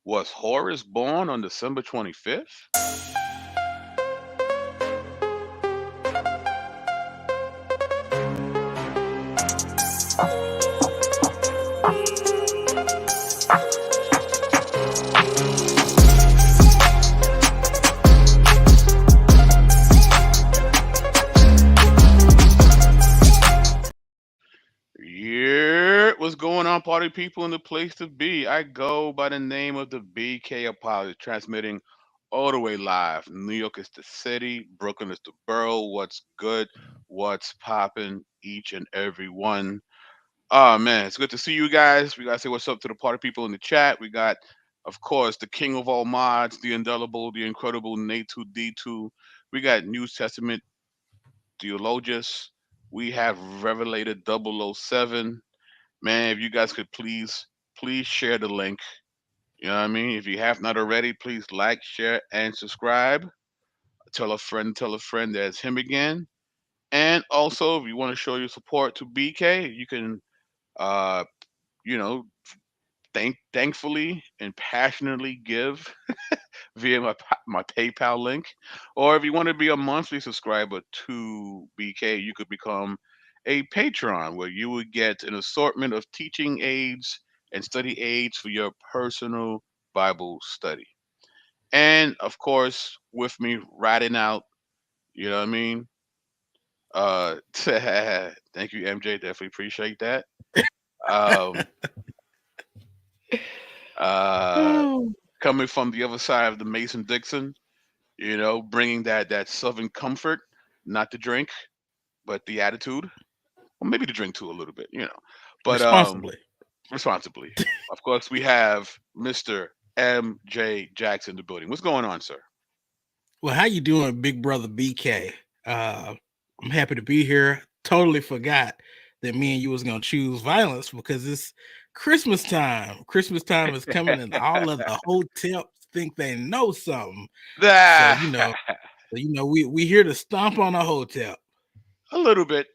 Was Horus born on December 25th? Yeah, what's going on, party people in the place to be? I go by the name of the BK Apologist, transmitting all the way live. New York is the city, Brooklyn is the borough. What's good? What's popping? Each and every one. Oh man, it's good to see you guys. We gotta say what's up to the party people in the chat. We got, of course, the king of all mods, the indelible, the incredible Nate2D2. We got New Testament theologist. We have Revelated 007. Man, if you guys could please share the link. You know what I mean? If you have not already, please like, share, and subscribe. Tell a friend there's him again. And also, if you want to show your support to BK, you can, uh, you know, thankfully and passionately give via my PayPal link. Or if you want to be a monthly subscriber to BK, you could become a patron where you would get an assortment of teaching aids and study aids for your personal Bible study. And of course, with me riding out, you know what I mean? Thank you, MJ. Definitely appreciate that. Um, uh, Oh, coming from the other side of the Mason Dixon, bringing that southern comfort, not the drink, but the attitude, or maybe the drink too a little bit, but responsibly. responsibly. Of course, we have Mr. MJ Jackson in the building. What's going on, sir? Well, how you doing, big brother BK? I'm happy to be here. Totally forgot that me and you was gonna choose violence because it's Christmas time. Christmas time is coming, and all of the hotels think they know something. So Ah, we here to stomp on a hotel. a little bit,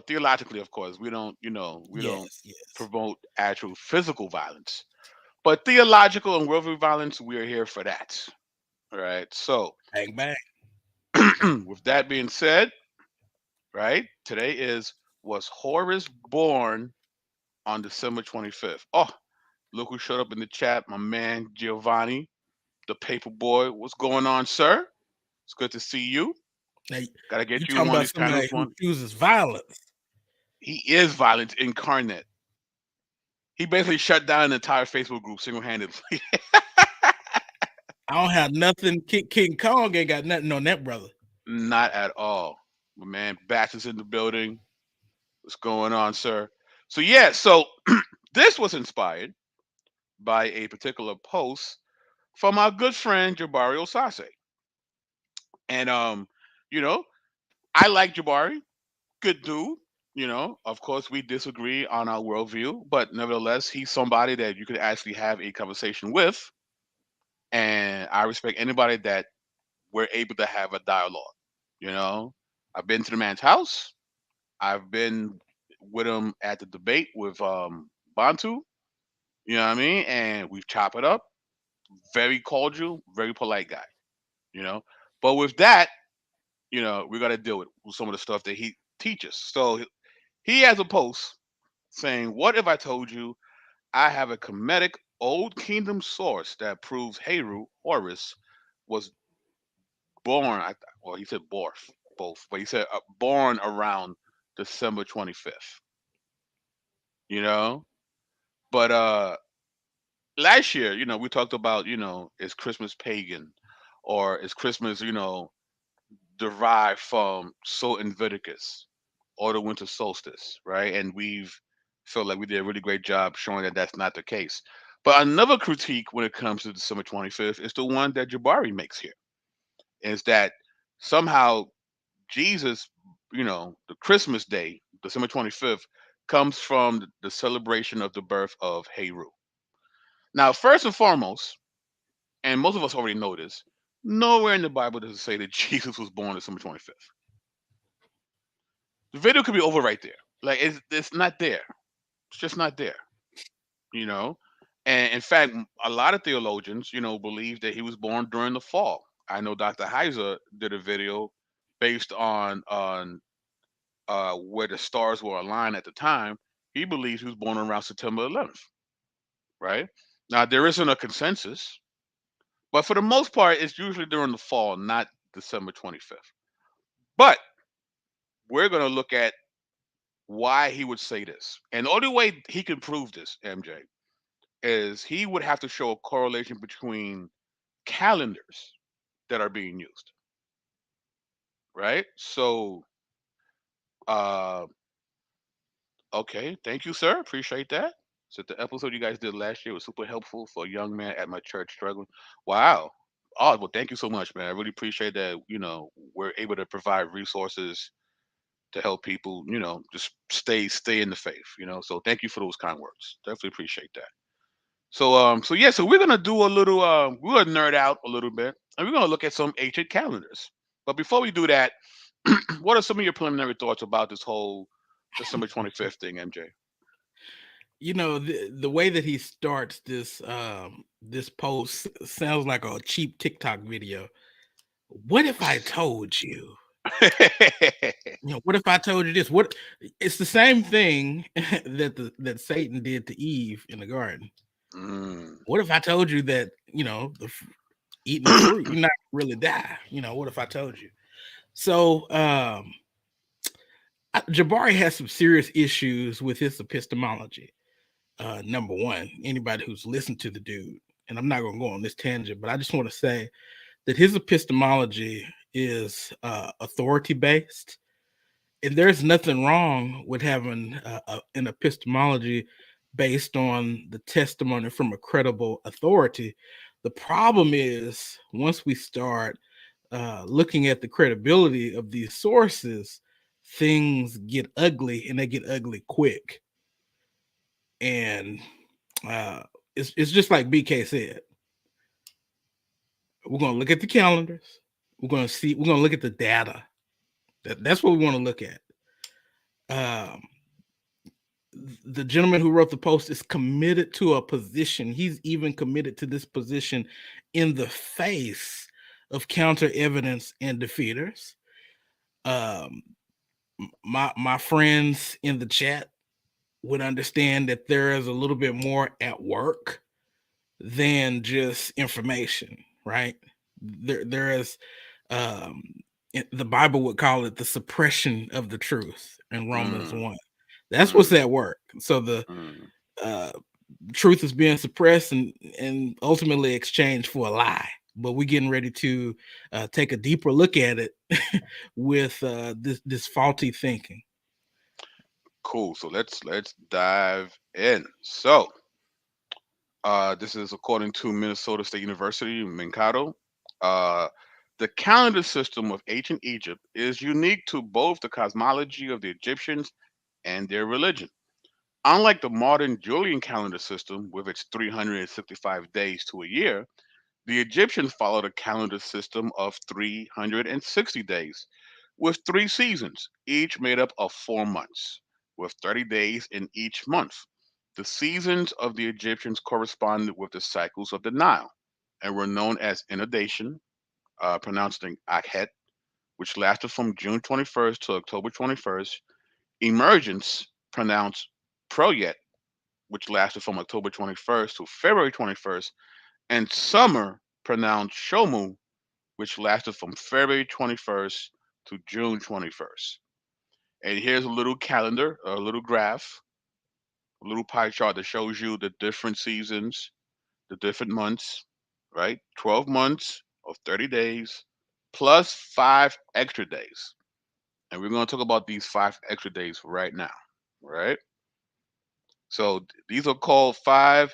theologically, of course, we don't Yes, yes. promote actual physical violence, but theological and worldly violence, we are here for that. All right. So, Bang bang. with that being said, right, today is was Horus born on December 25th? Oh, look who showed up in the chat, my man Giovanni, the paper boy. What's going on, sir? It's good to see you. Now, Gotta you get you in talking one of about these panels. somebody who chooses violence? He is violence incarnate. He basically shut down an entire Facebook group single handedly. I don't have nothing. King Kong ain't got nothing on that brother. Not at all. My man Bax is in the building. What's going on, sir? So yeah, so this was inspired by a particular post from our good friend Jabari Osase. And you know, I like Jabari, good dude. Of course we disagree on our worldview, but nevertheless, he's somebody that you could actually have a conversation with. And I respect anybody that we're able to have a dialogue. You know, I've been to the man's house. I've been with him at the debate with Bantu. You know what I mean? And we've chopped it up. Very cordial, very polite guy. You know, but with that, we got to deal with some of the stuff that he teaches. So he has a post saying, "What if I told you I have a Kemetic Old Kingdom source that proves Heru Horus was born? Well, he said both, but he said born around December 25th. You know, but last year, we talked about, is Christmas pagan, or is Christmas, derived from Sol Invictus or the winter solstice, right? And we've felt like we did a really great job showing that that's not the case. But another critique when it comes to December 25th is the one that Jabari makes here, is that somehow Jesus, the Christmas day, December 25th, comes from the celebration of the birth of Heru. Now, first and foremost, and most of us already know this, nowhere in the Bible does it say that Jesus was born December 25th. The video could be over right there. Like it's not there. It's just not there. You know. And in fact, a lot of theologians, believe that he was born during the fall. I know Dr. Heiser did a video based on where the stars were aligned at the time. He believes he was born around September 11th, right? Now there isn't a consensus, but for the most part, it's usually during the fall, not December 25th. But we're going to look at why he would say this, and the only way he can prove this, MJ, is he would have to show a correlation between calendars that are being used, right? So, uh, okay, thank you, sir. Appreciate that. So the episode you guys did last year was super helpful for a young man at my church struggling. Wow. Oh, well, thank you so much, man. I really appreciate that. We're able to provide resources to help people, just stay in the faith. So thank you for those kind words. Definitely appreciate that. So yeah, so we're gonna do a little we're gonna nerd out a little bit, and we're gonna look at some ancient calendars. But before we do that, what are some of your preliminary thoughts about this whole December 25th thing, MJ? The way that he starts this post sounds like a cheap TikTok video. What if I told you? What if I told you this? What It's the same thing that Satan did to Eve in the garden. Mm. What if I told you that, eating the fruit, you're not really die? What if I told you? So Jabari has some serious issues with his epistemology. Number one, anybody who's listened to the dude, and I'm not going to go on this tangent, but I just want to say that his epistemology is authority based, and there's nothing wrong with having an epistemology based on the testimony from a credible authority. The problem is once we start looking at the credibility of these sources, things get ugly, and they get ugly quick. And uh, it's just like BK said. We're going to look at the calendars. We're going to look at the data. That's what we want to look at. Um, the gentleman who wrote the post is committed to a position. He's even committed to this position in the face of counter evidence and defeaters. Um, my friends in the chat would understand that there is a little bit more at work than just information, right? There is um the Bible would call it the suppression of the truth in Romans Mm. 1. That's what's Mm. at work. So the Mm. uh truth is being suppressed and ultimately exchanged for a lie. But we're getting ready to take a deeper look at it with this faulty thinking. Cool. So let's dive in. So this is according to Minnesota State University, Mankato. Uh, the calendar system of ancient Egypt is unique to both the cosmology of the Egyptians and their religion. Unlike the modern Julian calendar system, with its 365 days to a year, the Egyptians followed a calendar system of 360 days, with 3 seasons, each made up of 4 months, with 30 days in each month. The seasons of the Egyptians corresponded with the cycles of the Nile and were known as inundation, pronounced in Akhet, which lasted from June 21st to October 21st, emergence, pronounced Proyet, which lasted from October 21st to February 21st, and summer, pronounced Shomu, which lasted from February 21st to June 21st. And here's a little calendar, a little graph, a little pie chart that shows you the different seasons, the different months, right? 12 months of 30 days plus 5 extra days. And we're going to talk about these 5 extra days right now, right? So these are called five,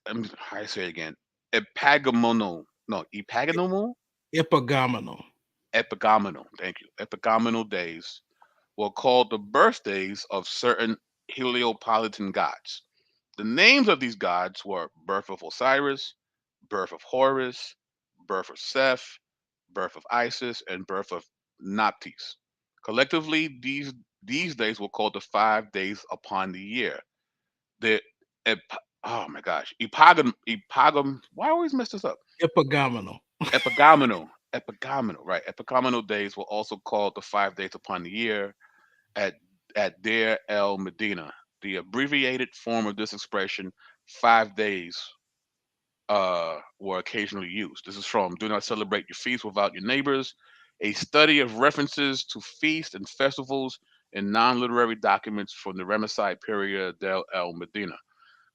how do I say it again? Epagomenal, no, epagomenal? Epagomenal. Epagomenal, thank you. Epagomenal days were called the birthdays of certain Heliopolitan gods. The names of these gods were birth of Osiris, birth of Horus, birth of Seth, birth of Isis, and birth of Nephthys. Collectively, these days were called the 5 days upon the year. The oh my gosh, why I always mess this up? Epagomenal. Epagomenal, right? Epagomenal days were also called the 5 days upon the year at Deir el Medina. The abbreviated form of this expression, 5 days, were occasionally used. This is from "Do not celebrate your feast without your neighbors," a study of references to feasts and festivals in non-literary documents from the Ramesside period del el Medina.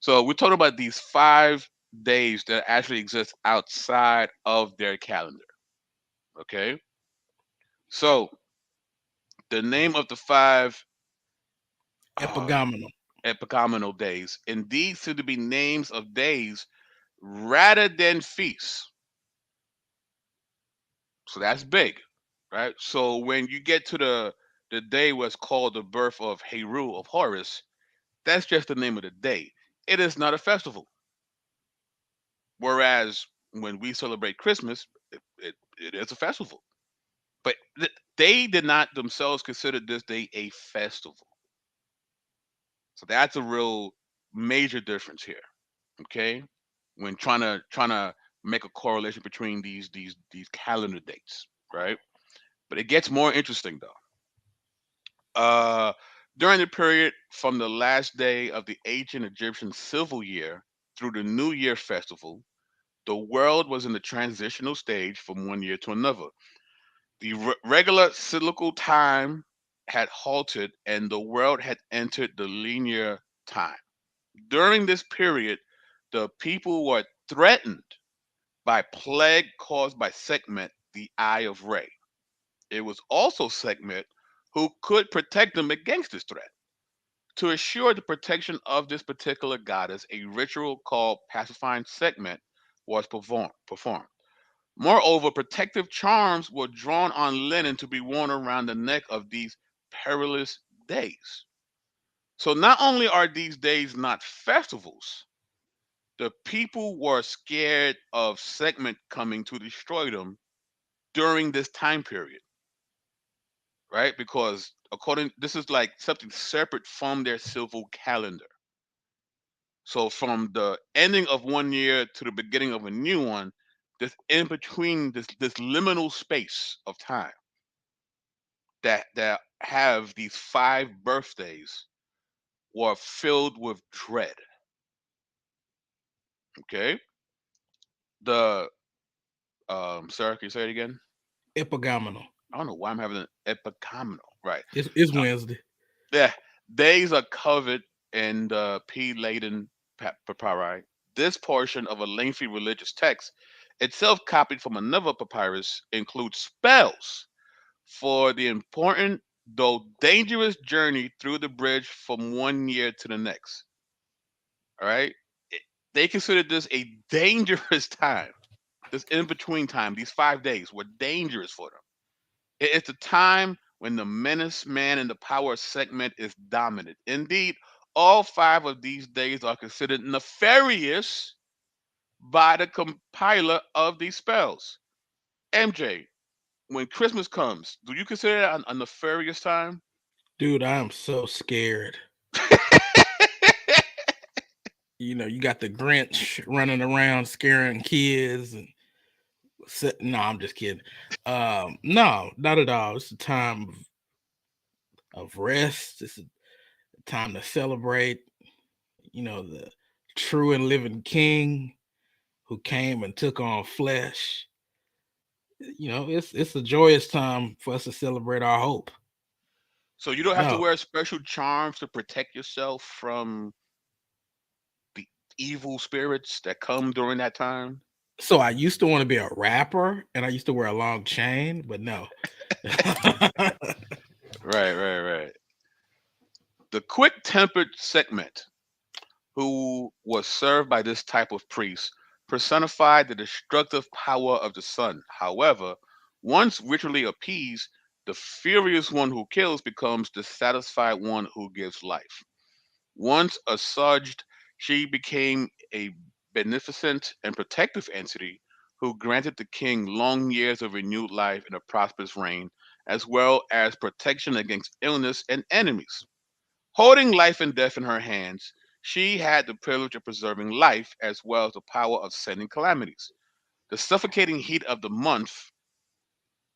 So we're talking about these 5 days that actually exist outside of their calendar. Okay, so the name of the five uh, Epagomenal. epagomenal days indeed seem to be names of days rather than feasts. So that's big, right? So when you get to the day what's called the birth of Heru of Horus, that's just the name of the day. It is not a festival. Whereas when we celebrate Christmas, it is a festival. But they did not themselves consider this day a festival. So that's a real major difference here. Okay, when trying to make a correlation between these calendar dates, right? But it gets more interesting though. Uh, During the period from the last day of the ancient Egyptian civil year through the New Year festival, the world was in the transitional stage from one year to another. The regular cyclical time had halted and the world had entered the linear time. During this period, the people were threatened by plague caused by Sekhmet, the Eye of Re. It was also Sekhmet who could protect them against this threat. To assure the protection of this particular goddess, a ritual called pacifying Sekhmet was performed. Moreover, protective charms were drawn on linen to be worn around the neck of these perilous days. So not only are these days not festivals, the people were scared of Sekhmet coming to destroy them during this time period, right? Because according this is like something separate from their civil calendar. So from the ending of one year to the beginning of a new one, this in between this liminal space of time that have these 5 birthdays were filled with dread. Okay, the Sarah, can you say it again? Epagomenal. I don't know why I'm having an epicominal. Right. It's Wednesday. Yeah, days are covered in the P-laden papyri. This portion of a lengthy religious text, itself copied from another papyrus, includes spells for the important though dangerous journey through the bridge from one year to the next. All right, they considered this a dangerous time. This in between time, these 5 days were dangerous for them. It's a time when the menace man and the power segment is dominant. Indeed, all 5 of these days are considered nefarious by the compiler of these spells. MJ, when Christmas comes, do you consider that a nefarious time? Dude, I am so scared. You got the Grinch running around scaring kids and no, I'm just kidding. No, not at all. It's a time of rest. It's a time to celebrate, the true and living king who came and took on flesh. It's a joyous time for us to celebrate our hope. So you don't have to No. wear special charms to protect yourself from the evil spirits that come during that time? So I used to want to be a rapper and I used to wear a long chain, but no. Right, right, right. The quick-tempered Sekhmet, who was served by this type of priest, personified the destructive power of the sun. However, once ritually appeased, the furious one who kills becomes the satisfied one who gives life. Once assuaged, she became a beneficent and protective entity who granted the king long years of renewed life and a prosperous reign, as well as protection against illness and enemies. Holding life and death in her hands, She had the privilege of preserving life as well as the power of sending calamities. The suffocating heat of the month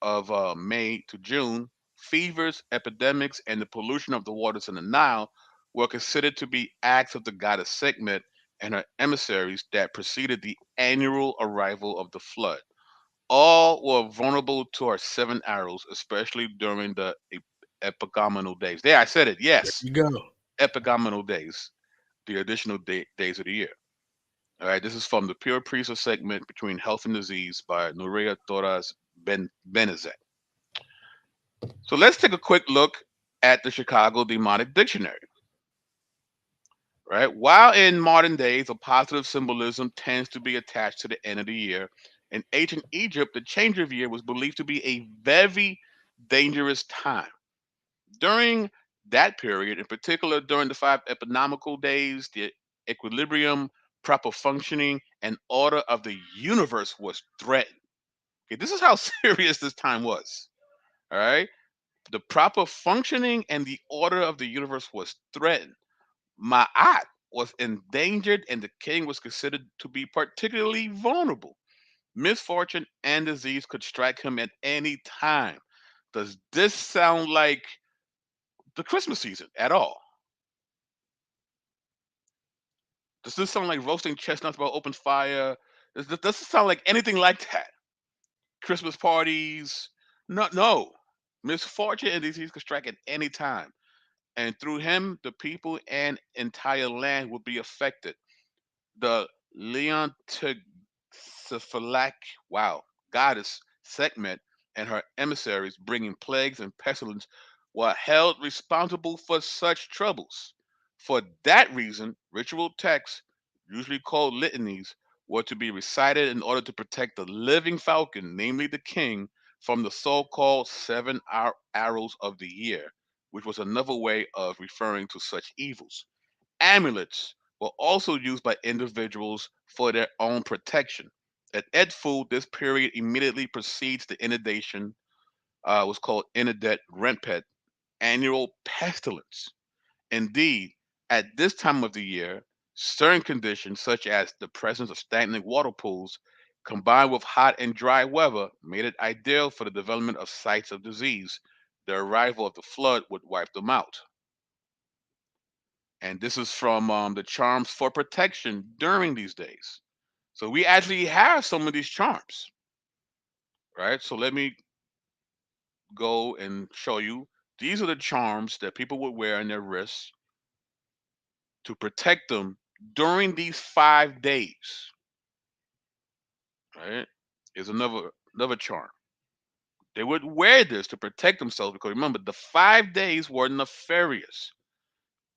of May to June, fevers, epidemics, and the pollution of the waters in the Nile were considered to be acts of the goddess Sekhmet and her emissaries that preceded the annual arrival of the flood. All were vulnerable to her seven arrows, especially during the epagomenal days. There, I said it. There Yes, you go. epagomenal days, the additional days of the year. All right, this is from The Pure Priest of Segment Between Health and Disease by Nuria Torres Benezet. So let's take a quick look at the Chicago Demonic Dictionary. Right, while in modern days a positive symbolism tends to be attached to the end of the year, in ancient Egypt the change of year was believed to be a very dangerous time. During that period, in particular during the five economical days, the equilibrium, proper functioning, and order of the universe was threatened. Okay, this is how serious this time was. All right. The proper functioning and the order of the universe was threatened. Ma'at was endangered, and the king was considered to be particularly vulnerable. Misfortune and disease could strike him at any time. Does this sound like the Christmas season at all? Does this sound like roasting chestnuts by open fire? Does this sound like anything like that? Christmas parties? No, no. Misfortune and disease could strike at any time, and through him, the people and entire land would be affected. The Leonticephalic, wow, goddess Sekhmet and her emissaries bringing plagues and pestilence were held responsible for such troubles. For that reason, ritual texts, usually called litanies, were to be recited in order to protect the living falcon, namely the king, from the so called seven arrows of the year, which was another way of referring to such evils. Amulets were also used by individuals for their own protection. At Edfu, this period immediately precedes the inundation, was called Inadet Rempet, annual pestilence. Indeed, at this time of the year, certain conditions, such as the presence of stagnant water pools, combined with hot and dry weather, made it ideal for the development of sites of disease. The arrival of the flood would wipe them out. And this is from the charms for protection during these days. So we actually have some of these charms, right? So let me go and show you. These are the charms that people would wear on their wrists to protect them during these 5 days. Right? Is another charm. They would wear this to protect themselves because remember the 5 days were nefarious.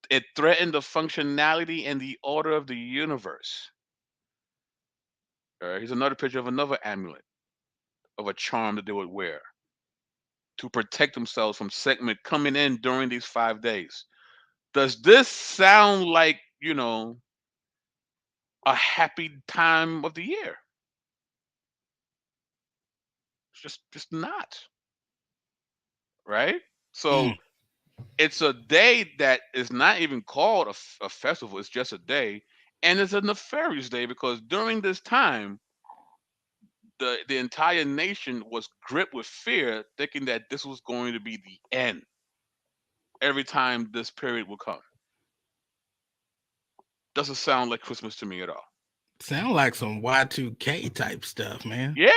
It threatened the functionality and the order of the universe. All right, here's another picture of another amulet of a charm that they would wear to protect themselves from Sekhmet coming in during these 5 days. Does this sound like, a happy time of the year? It's just not, right? So Mm, it's a day that is not even called a festival, it's just a day. And it's a nefarious day because during this time, the entire nation was gripped with fear, thinking that this was going to be the end every time this period will come. Doesn't sound like Christmas to me at all. sound like some Y2K type stuff, man. Yeah,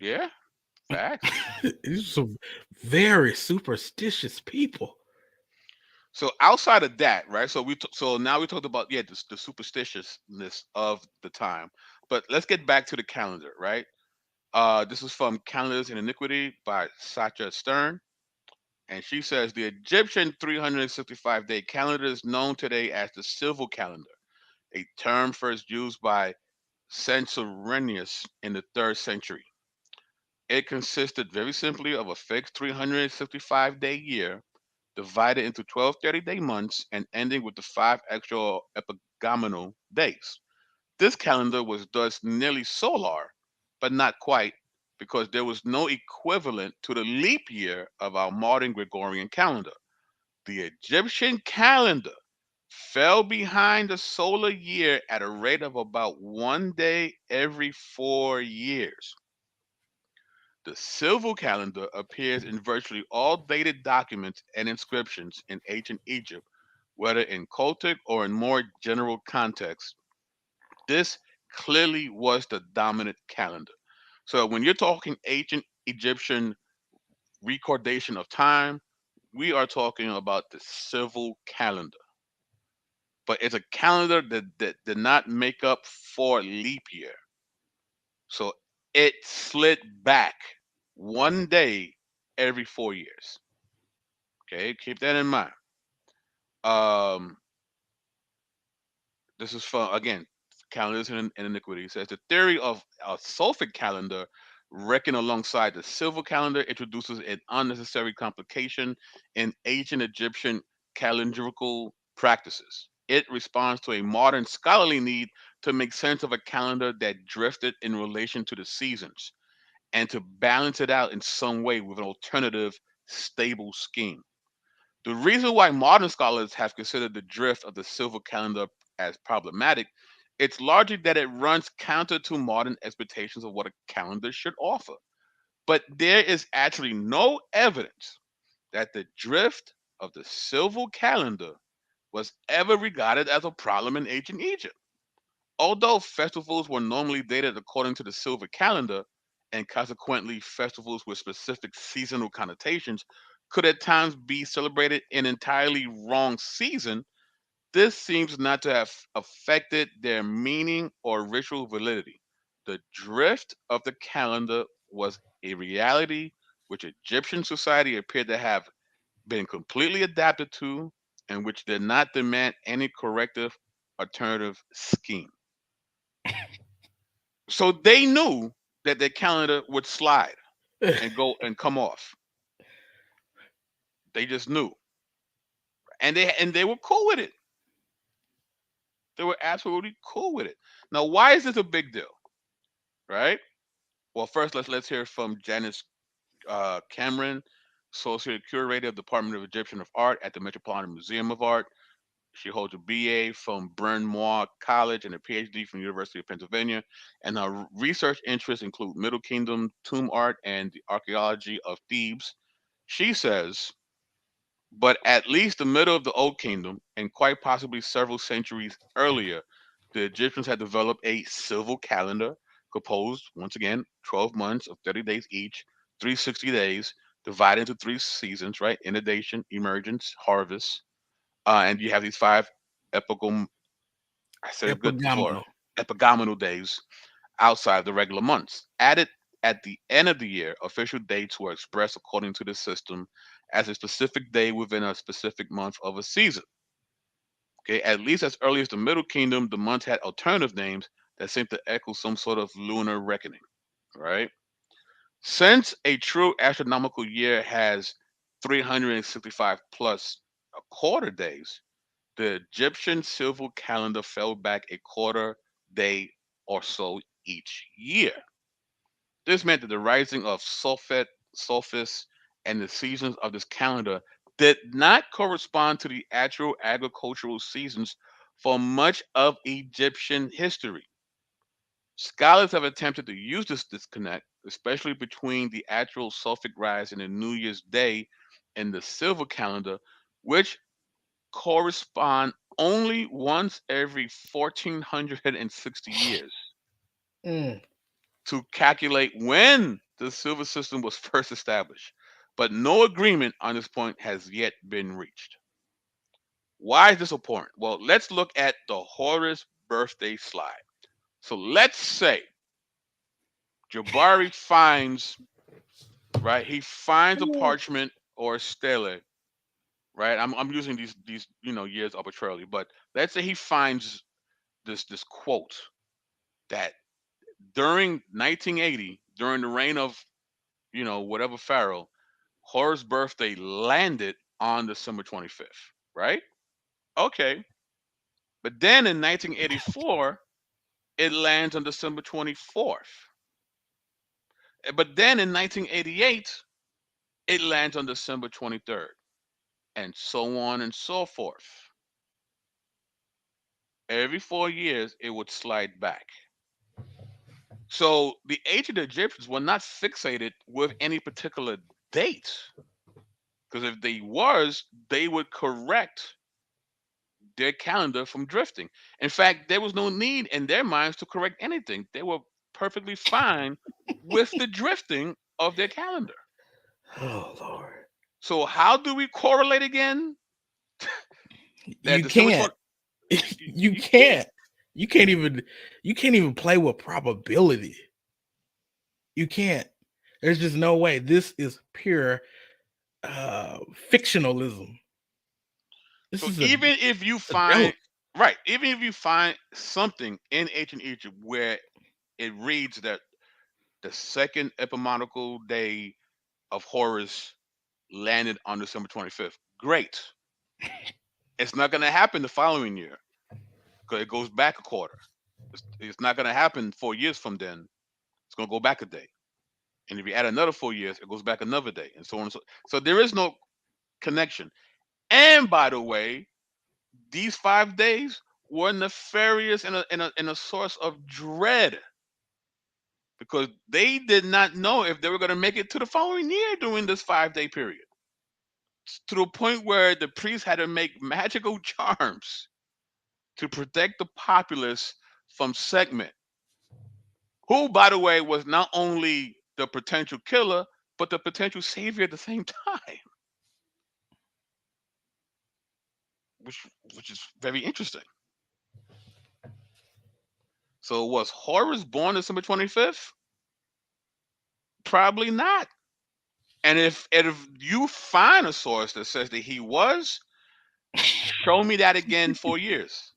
yeah, facts. These are some very superstitious people. So outside of that, right? So now we talked about the superstitiousness of the time, but let's get back to the calendar, right? This is from Calendars in Iniquity by Sacha Stern, and she says the Egyptian 365-day calendar is known today as the civil calendar, a term first used by Censorinus in the 3rd century. It consisted very simply of a fixed 365-day year divided into 12 30-day months and ending with the five extra epagomenal days. This calendar was thus nearly solar, but not quite, because there was no equivalent to the leap year of our modern Gregorian calendar. The Egyptian calendar fell behind the solar year at a rate of about 1 day every 4 years. The civil calendar appears in virtually all dated documents and inscriptions in ancient Egypt, whether in cultic or in more general context. This clearly was the dominant calendar. So when you're talking ancient Egyptian recordation of time, we are talking about the civil calendar. But it's a calendar that did not make up for leap year. So it slid back 1 day every 4 years. Okay, keep that in mind. Um, this is from again calendars and iniquity. It says the theory of a Sophic calendar reckoned alongside the civil calendar introduces an unnecessary complication in ancient Egyptian calendrical practices. It responds to a modern scholarly need to make sense of a calendar that drifted in relation to the seasons and to balance it out in some way with an alternative, stable scheme. The reason why modern scholars have considered the drift of the silver calendar as problematic, it's largely that it runs counter to modern expectations of what a calendar should offer. But there is actually no evidence that the drift of the silver calendar was ever regarded as a problem in ancient Egypt. Although festivals were normally dated according to the silver calendar, and consequently festivals with specific seasonal connotations could at times be celebrated in entirely wrong season, this seems not to have affected their meaning or ritual validity. The drift of the calendar was a reality which Egyptian society appeared to have been completely adapted to and which did not demand any corrective alternative scheme. So they knew that their calendar would slide and go and come off. They just knew, and they were cool with it. They were absolutely cool with it. Now, why is this a big deal, right? Well, first let's hear from Janice Cameron, associate curator of the Department of Egyptian of Art at the Metropolitan Museum of Art. She holds a BA from Bryn Mawr College and a PhD from the University of Pennsylvania. And her research interests include Middle Kingdom tomb art and the archaeology of Thebes. She says, but at least the middle of the Old Kingdom, and quite possibly several centuries earlier, the Egyptians had developed a civil calendar composed, once again, 12 months of 30 days each, 360 days, divided into three seasons, right? Inundation, emergence, harvest. And you have these five epigom I said it good before, Epagomenal. epagomenal days outside the regular months. Added at the end of the year, official dates were expressed according to the system as a specific day within a specific month of a season. Okay, at least as early as the Middle Kingdom, the months had alternative names that seemed to echo some sort of lunar reckoning. Right? Since a true astronomical year has 365 plus a quarter days, the Egyptian civil calendar fell back a quarter day or so each year. This meant that the rising of Sophet, Sophis, and the seasons of this calendar did not correspond to the actual agricultural seasons for much of Egyptian history. Scholars have attempted to use this disconnect, especially between the actual Sophic rise and the New Year's Day in the silver calendar, which correspond only once every 1460 years, Mm. to calculate when the silver system was first established. But no agreement on this point has yet been reached. Why is this important? Well, let's look at the Horus birthday slide. So let's say Jabari finds, right, he finds a parchment or a stele, right? I'm using these years arbitrarily, but let's say he finds this quote that during 1980, during the reign of whatever pharaoh, Horus' birthday landed on December 25th, right? Okay, but then in 1984, it lands on December 24th. But then in 1988, it lands on December 23rd, and so on and so forth. Every 4 years, it would slide back. So the ancient Egyptians were not fixated with any particular date, because if they was, they would correct their calendar from drifting. In fact, there was no need in their minds to correct anything. They were perfectly fine with the drifting of their calendar. Oh Lord. So how do we correlate again? That You December can't. 20, You you can't. can't. You can't even play with probability. You can't. There's just no way. This is pure fictionalism. This So is even if you a joke. find right, even if you find something in ancient Egypt where it reads that the second epimonical day of Horus landed on December 25th, great. It's not going to happen the following year because it goes back a quarter. It's not going to happen 4 years from then. It's going to go back a day. And if you add another 4 years, it goes back another day, and so on. So there is no connection. And by the way, these 5 days were nefarious in a source of dread, because they did not know if they were going to make it to the following year during this 5 day period. To the point where the priests had to make magical charms to protect the populace from Sekhmet, who, by the way, was not only the potential killer, but the potential savior at the same time, which which is very interesting. So was Horus born December 25th? Probably not. And if you find a source that says that he was, show me that again 4 years.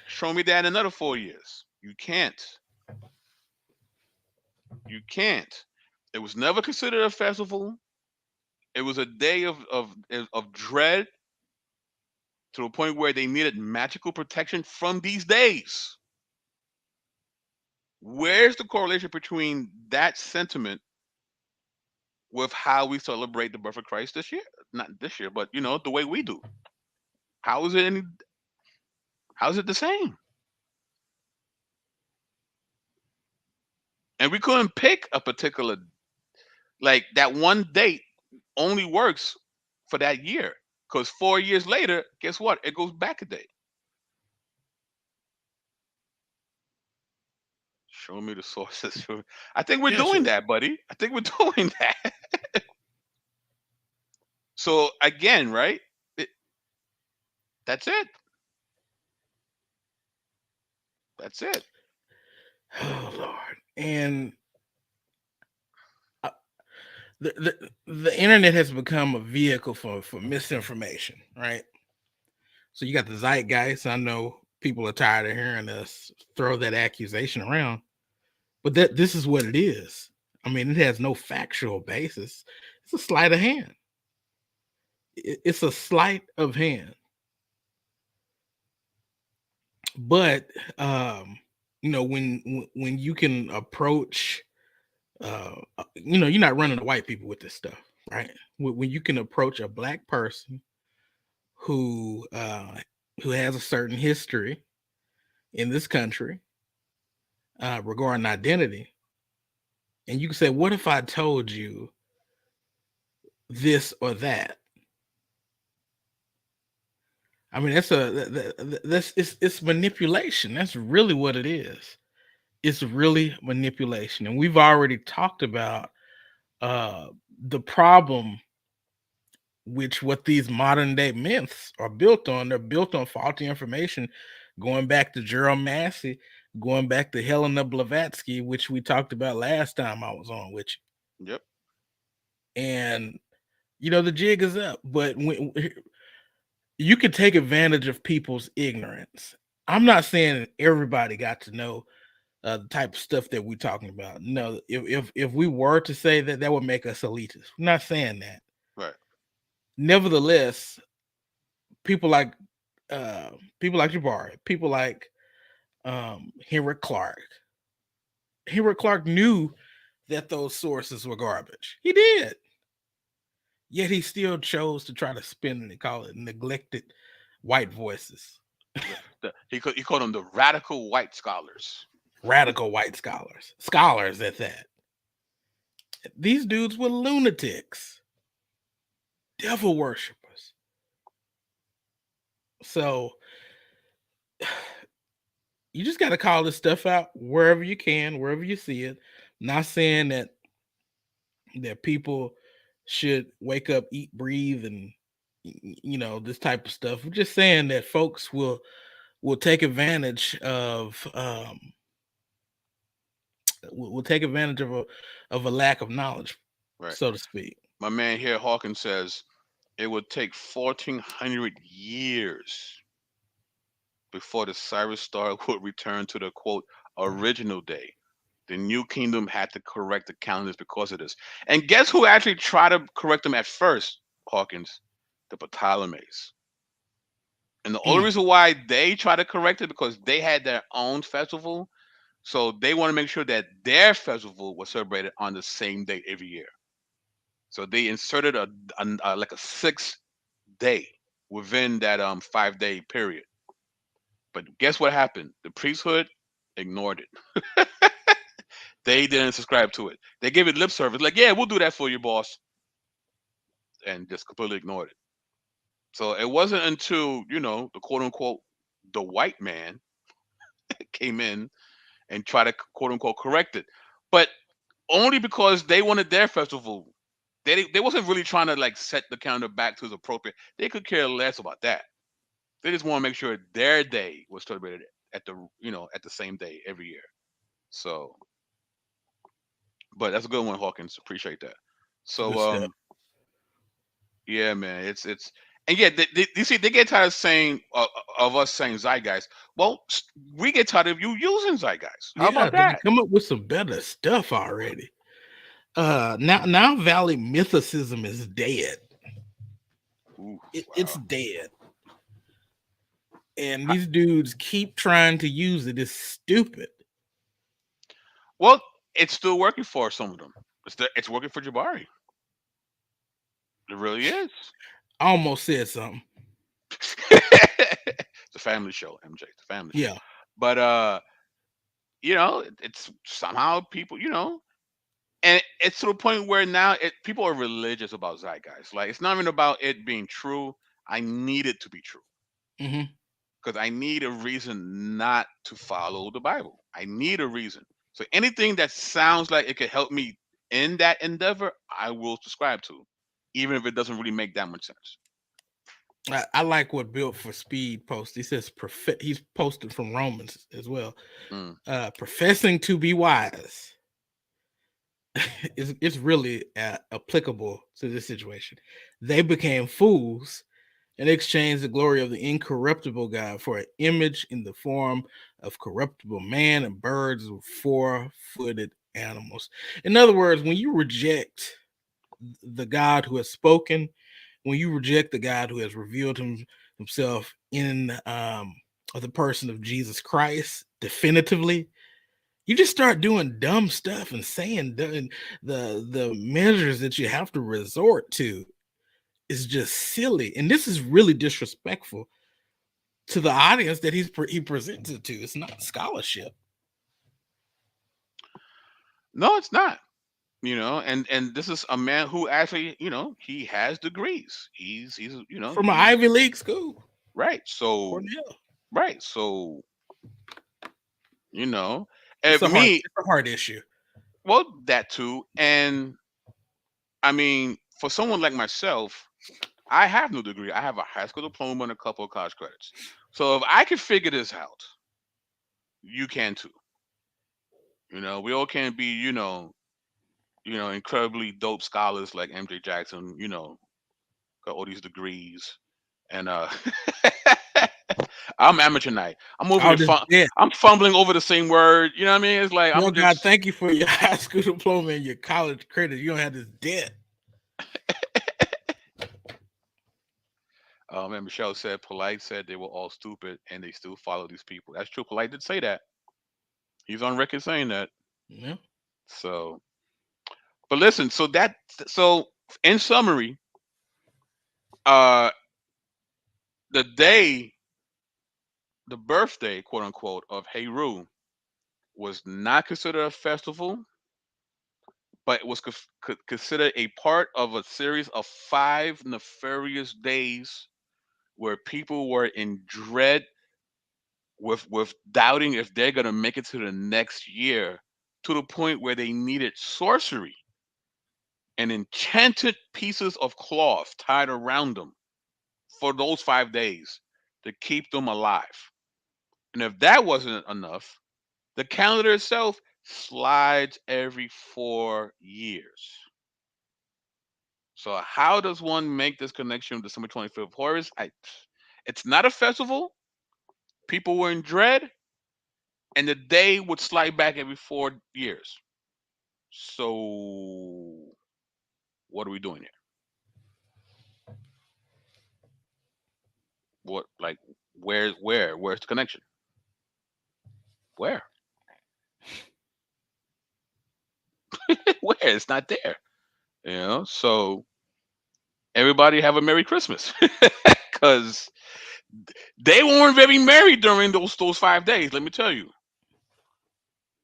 Show me that in another 4 years. You can't. You can't. It was never considered a festival. It was a day of dread, to a point where they needed magical protection from these days. Where's the correlation between that sentiment with how we celebrate the birth of Christ this year? Not this year, but the way we do. How is it any? How is it the same? And we couldn't pick a particular, like, that one date only works for that year, because 4 years later, guess what? It goes back a day. Show me the sources. I think we're Yeah, doing sure. that, buddy. I think we're doing that. So again, right? It, that's it. That's it. Oh Lord. And uh, the internet has become a vehicle for misinformation, right? So you got the zeitgeist. I know people are tired of hearing us throw that accusation around, but this is what it is. I mean, it has no factual basis. It's a sleight of hand. It's a sleight of hand. But when you can approach, you're not running to white people with this stuff, right? When you can approach a black person who who has a certain history in this country regarding identity, and you can say, "What if I told you this or that?" I mean, that's it's manipulation. That's really what it is. It's really manipulation, and we've already talked about uh, the problem, which what these modern day myths are built on. They're built on faulty information, going back to Gerald Massey, going back to Helena Blavatsky, which we talked about last time I was on with Yep. you. And the jig is up, but you can take advantage of people's ignorance. I'm not saying everybody got to know the type of stuff that we're talking about. No, if we were to say that, that would make us elitist. I'm not saying that. Right. Nevertheless, people like uh people like Jabari, people like Henrik Clark. Henrik Clark knew that those sources were garbage. He did. Yet he still chose to try to spin it and call it neglected white voices. He called them the radical white scholars. Radical white scholars at that. These dudes were lunatics, devil worshippers. So you just got to call this stuff out wherever you can, wherever you see it. Not saying that people should wake up, eat, breathe, and this type of stuff. We're just saying that folks will take advantage of will take advantage of a lack of knowledge, Right. so to speak. My man here, Hawkins, says it would take 1,400 years before the Cyrus star would return to the quote original day. The new kingdom had to correct the calendars because of this. And guess who actually tried to correct them at first, Hawkins? The Ptolemies. And the only reason why they tried to correct it because they had their own festival. So they want to make sure that their festival was celebrated on the same date every year. So they inserted like a 6th day within that 5-day period. But guess what happened? The priesthood ignored it. They didn't subscribe to it. They gave it lip service, like, yeah, we'll do that for you, boss, and just completely ignored it. So it wasn't until the quote unquote the white man came in and tried to quote unquote correct it, but only because they wanted their festival. They wasn't really trying to like set the calendar back to its appropriate. They could care less about that. They just want to make sure their day was celebrated at the same day every year. So, but that's a good one, Hawkins. Appreciate that. Good So, stuff. yeah, man, it's and yeah, you see, they get tired of saying of us saying zeitgeist. Well, we get tired of you using zeitgeist. How Yeah, about they can that? come up with some better stuff already. Now Valley mythicism is dead. Ooh, It's wow. dead. And these dudes keep trying to use it. It's stupid. Well, it's still working for some of them. It's working for Jabari. It really is. I almost said something. It's a family show, MJ. It's a family show. Yeah. But it's somehow people, and it's to the point where now people are religious about zeitgeist. Like it's not even about it being true. I need it to be true Mm-hmm. because I need a reason not to follow the Bible. I need a reason. So anything that sounds like it could help me in that endeavor, I will subscribe to, even if it doesn't really make that much sense. I like what Built for Speed posted. He says he's posted from Romans as well. Mm. Professing to be wise is really applicable to this situation. They became fools and exchanged the glory of the incorruptible God for an image in the form of corruptible man and birds with 4-footed animals. In other words, when you reject the God who has spoken, when you reject the God who has revealed himself in the person of Jesus Christ definitively, you just start doing dumb stuff and saying the measures that you have to resort to is just silly. And this is really disrespectful to the audience that he presents it to. It's not scholarship. No, it's not. And this is a man who actually, he has degrees. He's From an Ivy League school. right. So Cornell. right. So It's and a me, hard issue. well, that too. And I mean, for someone like myself, I have no degree. I have a high school diploma and a couple of college credits. So if I can figure this out, you can too. We all can't be, incredibly dope scholars like MJ Jackson, got all these degrees. And I'm amateur night. I'm over here I'm fumbling over the same word. You know what I mean? It's like well, I'm God, just thank you for your high school diploma and your college credit. You don't have this debt. And Michelle said Polite said they were all stupid and they still follow these people. That's true. Polite did say that. He's on record saying that. Yeah. So, but listen, so in summary, uh the day the birthday, quote unquote, of Heru was not considered a festival, but it was considered a part of a series of 5 nefarious days where people were in dread with doubting if they're gonna make it to the next year, to the point where they needed sorcery and enchanted pieces of cloth tied around them for those 5 days to keep them alive. And if that wasn't enough, the calendar itself slides every 4 years. So how does one make this connection with December 25th Horus? It's not a festival. People were in dread, and the day would slide back every 4 years. So what are we doing here? What, like, where's the connection? Where? Where? It's not there. So everybody have a Merry Christmas. Cause they weren't very merry during those 5 days, let me tell you.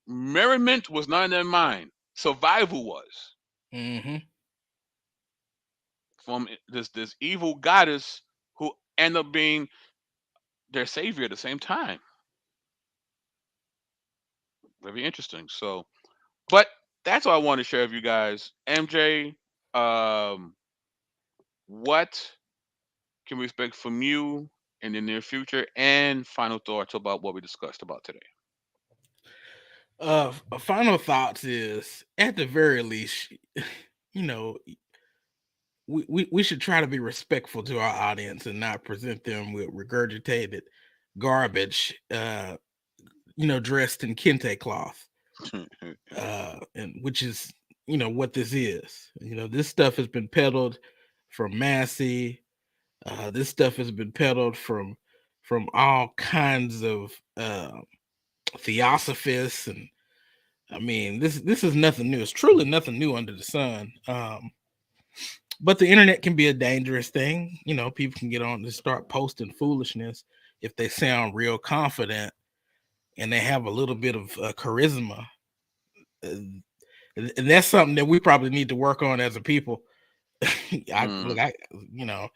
Merriment was not in their mind. Survival was. Mm-hmm. From this evil goddess who ended up being their savior at the same time. Very interesting. So, but that's all I want to share with you guys. MJ, um, what can we expect from you in the near future? And final thoughts about what we discussed about today. Final thoughts is, at the very least, you know, we should try to be respectful to our audience and not present them with regurgitated garbage, dressed in kente cloth, and which is, what this is. This stuff has been peddled from Massey. This stuff has been peddled from all kinds of theosophists, and I mean, this is nothing new. It's truly nothing new under the sun. But the internet can be a dangerous thing. People can get on and start posting foolishness if they sound real confident and they have a little bit of charisma. And that's something that we probably need to work on as a people. Mm,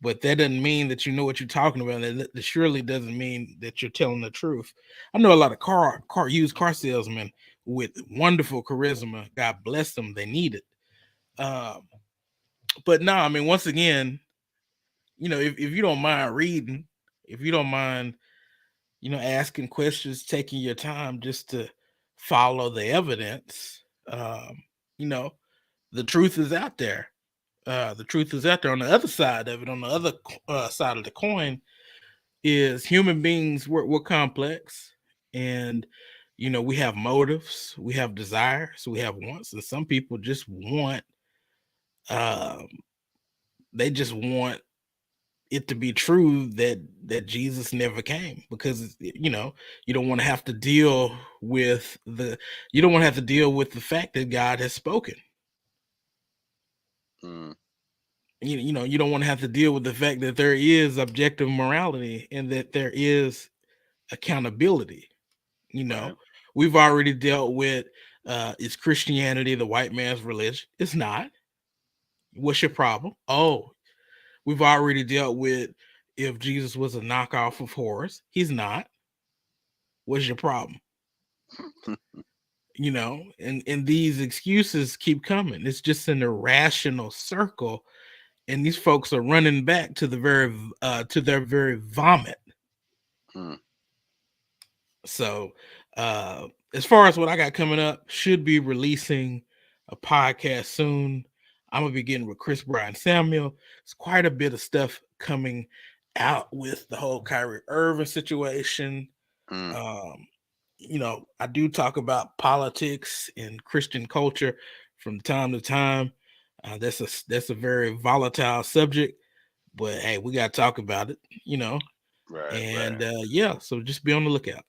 But that doesn't mean that you know what you're talking about. That surely doesn't mean that you're telling the truth. I know a lot of used car salesmen with wonderful charisma. God bless them. They need it. But no, I mean, once again, if you don't mind reading, if you don't mind, asking questions, taking your time just to follow the evidence, you know, the truth is out there. The truth is out there. On the other side of it, on the other side of the coin, is human beings. We're complex, and we have motives, we have desires, we have wants, and some people just want. Um, they just want it to be true that Jesus never came, because you don't want to have to deal with the fact that God has spoken. mm, You don't want to have to deal with the fact that there is objective morality and that there is accountability. You know, right. we've already dealt with is Christianity the white man's religion? It's not. What's your problem? Oh, we've already dealt with if Jesus was a knockoff of Horus. He's not. What's your problem? And these excuses keep coming. It's just an irrational circle, and these folks are running back to their very vomit. Mm, So, as far as what I got coming up, should be releasing a podcast soon. I'm gonna be getting with Chris Bryan Samuel. It's quite a bit of stuff coming out with the whole Kyrie Irving situation. mm, Um, I do talk about politics and Christian culture from time to time. That's a very volatile subject, but hey, we gotta talk about it. right, And right. yeah, so just be on the lookout.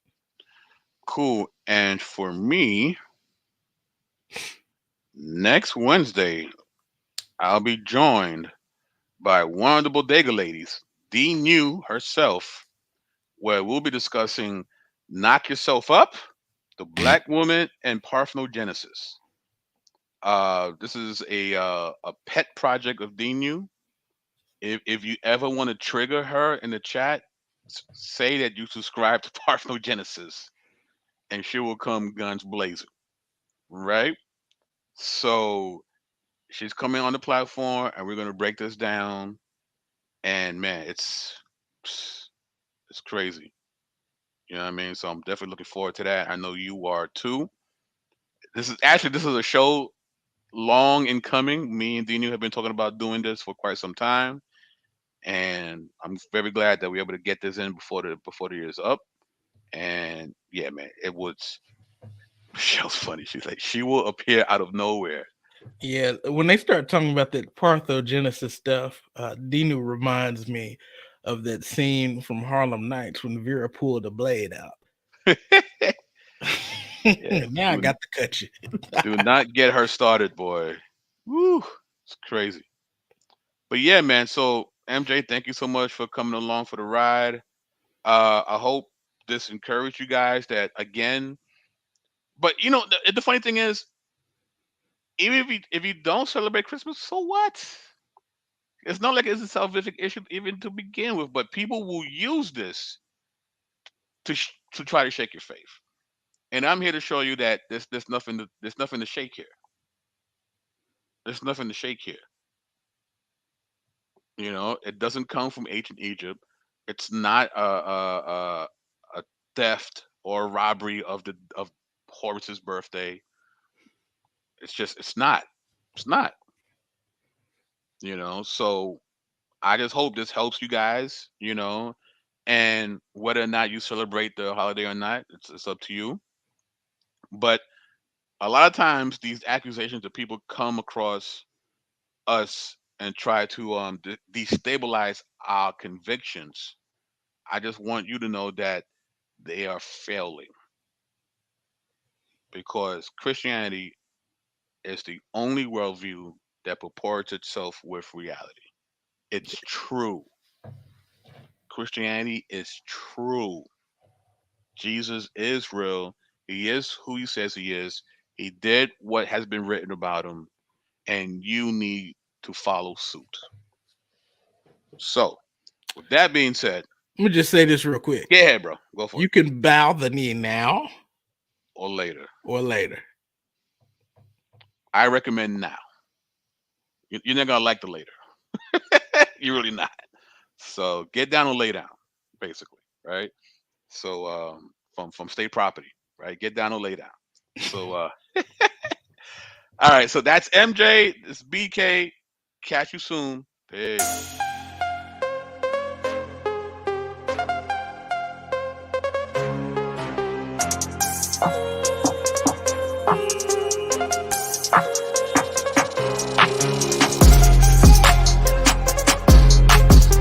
Cool. And for me, next Wednesday, I'll be joined by one of the bodega ladies, the new herself, where we'll be discussing "Knock Yourself Up," the Black Woman, and Parthenogenesis. This is a pet project of Dinu. If you ever want to trigger her in the chat, say that you subscribe to Parthenogenesis, and she will come guns blazing. Right? So she's coming on the platform, and we're gonna break this down. And man, it's crazy. You know what I mean? So I'm definitely looking forward to that. I know you are too. This is a show long in coming. Me and Dinu have been talking about doing this for quite some time, and I'm very glad that we're able to get this in before the year's up. And yeah, man, it was. Michelle's funny. She's like, she will appear out of nowhere. Yeah, when they start talking about that Parthogenesis stuff, Dinu reminds me of that scene from Harlem Nights when Vera pulled the blade out. Yeah, Now I got to cut you. do not get her started, boy. Woo, it's crazy. But yeah, man. So MJ, thank you so much for coming along for the ride. I hope this encouraged you guys that again. But you know, the funny thing is, even if you don't celebrate Christmas, so what? It's not like it's a salvific issue even to begin with. But people will use this to try to shake your faith. And I'm here to show you that there's nothing to shake here. There's nothing to shake here. You know, it doesn't come from ancient Egypt. It's not a theft or robbery of Horus's birthday. It's not. It's not. You know, so I just hope this helps you guys. You know, and whether or not you celebrate the holiday or not, it's up to you. But a lot of times these accusations that people come across us and try to destabilize our convictions. I just want you to know that they are failing because Christianity is the only worldview that purports itself with reality. It's true. Christianity is true. Jesus is real. He is who he says he is. He did what has been written about him, and you need to follow suit. So, with that being said, Let me just say this real quick. go ahead, bro. Go for You it. can bow the knee now Or later. or later. I recommend now. You're not gonna like the later. You're really not. So get down or lay down, basically, right? So from state property, right? Get down or lay down. So all right. So that's MJ. This is BK. Catch you soon. Peace.